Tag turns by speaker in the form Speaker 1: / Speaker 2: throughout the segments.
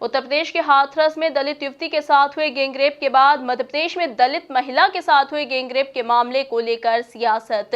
Speaker 1: उत्तर प्रदेश के हाथरस में दलित युवती के साथ हुए गैंगरेप के बाद मध्य प्रदेश में दलित महिला के साथ हुए गैंगरेप के मामले को लेकर सियासत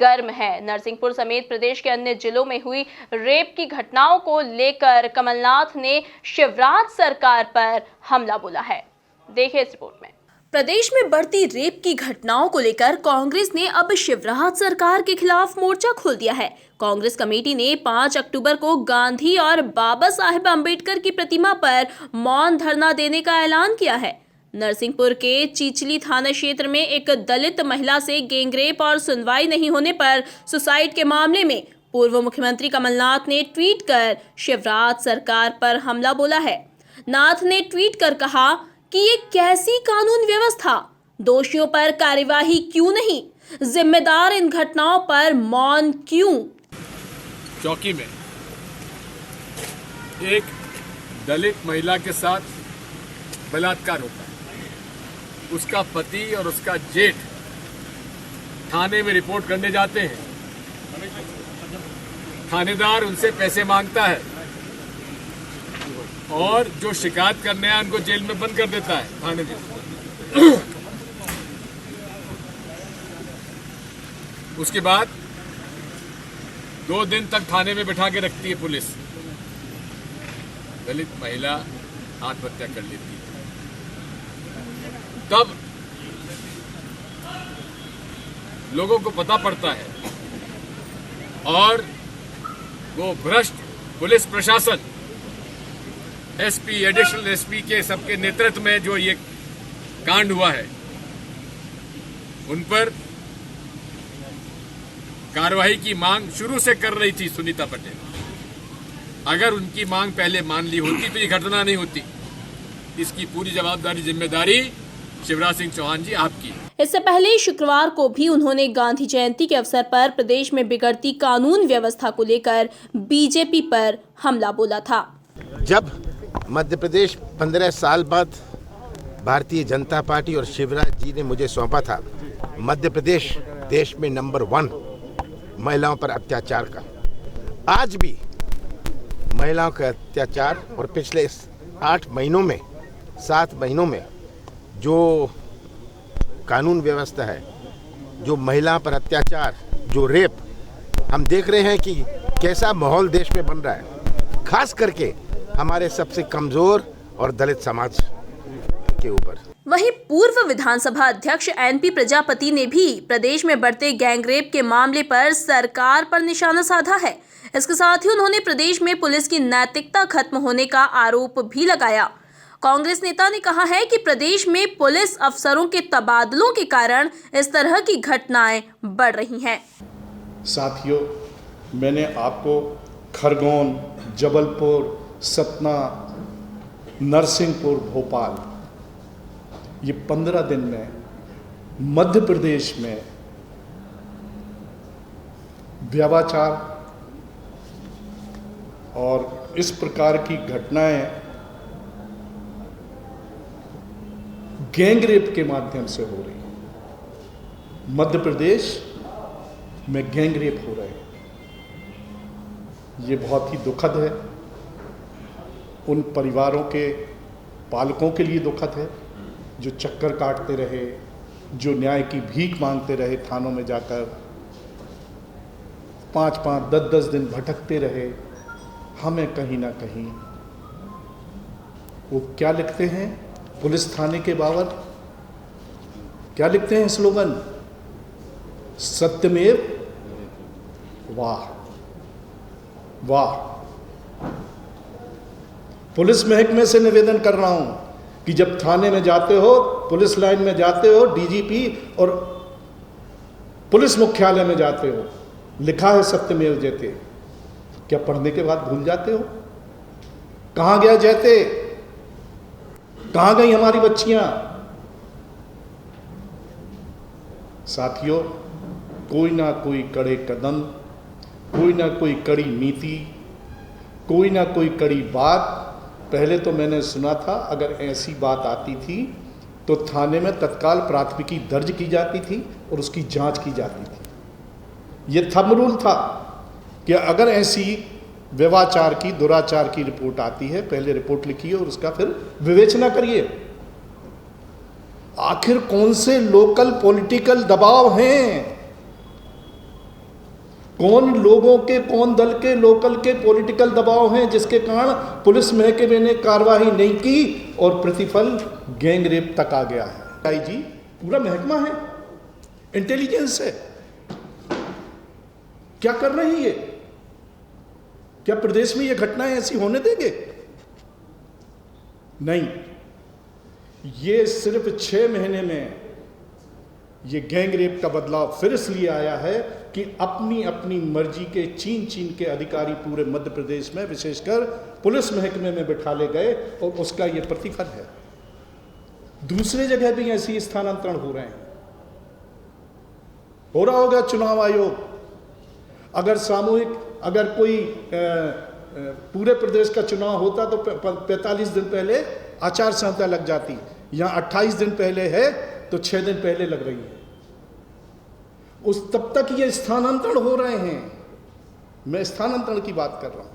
Speaker 1: गर्म है। नरसिंहपुर समेत प्रदेश के अन्य जिलों में हुई रेप की घटनाओं को लेकर कमलनाथ ने शिवराज सरकार पर हमला बोला है। देखिए इस रिपोर्ट में। प्रदेश में बढ़ती रेप की घटनाओं को लेकर कांग्रेस ने अब शिवराज सरकार के खिलाफ मोर्चा खोल दिया है। कांग्रेस कमेटी ने 5 अक्टूबर को गांधी और बाबा साहेब अम्बेडकर की प्रतिमा पर मौन धरना देने का ऐलान किया है। नरसिंहपुर के चिचली थाना क्षेत्र में एक दलित महिला से गैंगरेप और सुनवाई नहीं होने पर सुसाइड के मामले में पूर्व मुख्यमंत्री कमलनाथ ने ट्वीट कर शिवराज सरकार पर हमला बोला है। नाथ ने ट्वीट कर कहा कि ये कैसी कानून व्यवस्था, दोषियों पर कार्यवाही क्यों नहीं, जिम्मेदार इन घटनाओं पर मौन क्यों।
Speaker 2: चौकी में एक दलित महिला के साथ बलात्कार होता है। उसका पति और उसका जेठ थाने में रिपोर्ट करने जाते हैं। थानेदार उनसे पैसे मांगता है और जो शिकायत करने आए उनको जेल में बंद कर देता है थाने में। उसके बाद 2 दिन तक थाने में बैठा के रखती है पुलिस। दलित महिला आत्महत्या कर लेती है। तब लोगों को पता पड़ता है और वो भ्रष्ट पुलिस प्रशासन, एसपी, एडिशनल एसपी के सबके नेतृत्व में जो ये कांड हुआ है, उन पर कार्रवाई की मांग शुरू से कर रही थी सुनीता पटेल। अगर उनकी मांग पहले मान ली होती तो ये घटना नहीं होती। इसकी पूरी जवाबदारी, जिम्मेदारी शिवराज सिंह चौहान जी आपकी।
Speaker 1: इससे पहले शुक्रवार को भी उन्होंने गांधी जयंती के अवसर पर प्रदेश में बिगड़ती कानून व्यवस्था को लेकर बीजेपी पर हमला बोला था।
Speaker 3: जब मध्य प्रदेश 15 साल बाद भारतीय जनता पार्टी और शिवराज जी ने मुझे सौंपा था, मध्य प्रदेश देश में नंबर 1 महिलाओं पर अत्याचार का। आज भी महिलाओं का अत्याचार और पिछले 7 महीनों में जो कानून व्यवस्था है, जो महिलाओं पर अत्याचार, जो रेप, हम देख रहे हैं कि कैसा माहौल देश में बन रहा है, खास करके हमारे सबसे कमजोर और दलित समाज के ऊपर।
Speaker 1: वहीं पूर्व विधानसभा अध्यक्ष एनपी प्रजापति ने भी प्रदेश में बढ़ते गैंगरेप के मामले पर सरकार पर निशाना साधा है। इसके साथ ही उन्होंने प्रदेश में पुलिस की नैतिकता खत्म होने का आरोप भी लगाया। कांग्रेस नेता ने कहा है कि प्रदेश में पुलिस अफसरों के तबादलों के कारण इस तरह की घटनाएं बढ़ रही हैं।
Speaker 4: साथियों, मैंने आपको खरगोन, जबलपुर, सतना, नरसिंहपुर, भोपाल, ये 15 दिन में मध्य प्रदेश में व्यभिचार और इस प्रकार की घटनाएं गैंगरेप के माध्यम से हो रही है। मध्य प्रदेश में गैंगरेप हो रहे हैं। ये बहुत ही दुखद है। उन परिवारों के पालकों के लिए दुखद है जो चक्कर काटते रहे, जो न्याय की भीख मांगते रहे, थानों में जाकर 5-5, 10-10 दिन भटकते रहे। हमें कहीं ना कहीं वो क्या लिखते हैं पुलिस थाने के बाबर, क्या लिखते हैं स्लोगन, सत्यमेव वाह वाह। पुलिस महकमे से निवेदन कर रहा हूं कि जब थाने में जाते हो, पुलिस लाइन में जाते हो, डीजीपी और पुलिस मुख्यालय में जाते हो, लिखा है सत्यमेव जयते, क्या पढ़ने के बाद भूल जाते हो? कहां गया जयते? कहां गई हमारी बच्चियां? साथियों, कोई ना कोई कड़े कदम, कोई ना कोई कड़ी नीति, कोई ना कोई कड़ी बात। पहले तो मैंने सुना था अगर ऐसी बात आती थी तो थाने में तत्काल प्राथमिकी दर्ज की जाती थी और उसकी जांच की जाती थी। ये थंब रूल था कि अगर ऐसी व्यवाचार की, दुराचार की रिपोर्ट आती है, पहले रिपोर्ट लिखिए और उसका फिर विवेचना करिए। आखिर कौन से लोकल पॉलिटिकल दबाव हैं, कौन लोगों के, कौन दल के लोकल के पॉलिटिकल दबाव हैं जिसके कारण पुलिस महकमे ने कार्रवाई नहीं की और प्रतिफल गैंग रेप तक आ गया है। आईजी पूरा महकमा है, इंटेलिजेंस है, क्या कर रही है? क्या प्रदेश में ये घटनाएं ऐसी होने देंगे? नहीं, ये सिर्फ 6 महीने में ये गैंग रेप का बदलाव फिर इसलिए आया है कि अपनी अपनी मर्जी के चीन के अधिकारी पूरे मध्य प्रदेश में विशेषकर पुलिस महकमे में बिठा ले गए और उसका ये प्रतिफल है। दूसरे जगह भी ऐसी स्थानांतरण हो रहे हैं। हो रहा होगा चुनाव आयोग अगर सामूहिक, अगर कोई पूरे प्रदेश का चुनाव होता तो 45 दिन पहले आचार संहिता लग जाती, यहाँ 28 दिन पहले है तो 6 दिन पहले लग रही है। उस तब तक ये स्थानांतरण हो रहे हैं। मैं स्थानांतरण की बात कर रहा हूं।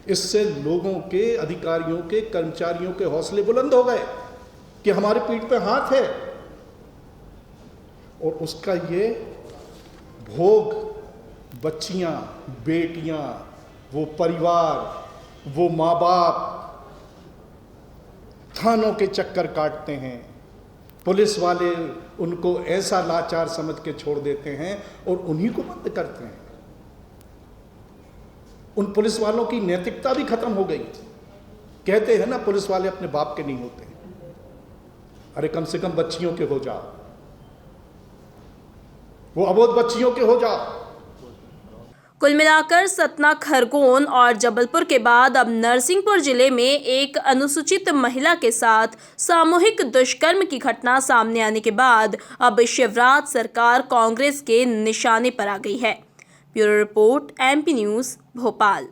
Speaker 4: इससे लोगों के, अधिकारियों के, कर्मचारियों के हौसले बुलंद हो गए कि हमारे पीठ पे हाथ है, और उसका ये भोग बच्चियां, बेटियां, वो परिवार, वो माँ बाप थानों के चक्कर काटते हैं। पुलिस वाले उनको ऐसा लाचार समझ के छोड़ देते हैं और उन्हीं को बंद करते हैं। उन पुलिस वालों की नैतिकता भी खत्म हो गई। कहते हैं ना, पुलिस वाले अपने बाप के नहीं होते। अरे कम से कम बच्चियों के हो जाओ, वो अबोध बच्चियों के हो जाओ।
Speaker 1: कुल मिलाकर सतना, खरगोन और जबलपुर के बाद अब नरसिंहपुर जिले में एक अनुसूचित महिला के साथ सामूहिक दुष्कर्म की घटना सामने आने के बाद अब शिवराज सरकार कांग्रेस के निशाने पर आ गई है। Bureau report, MP news, Bhopal.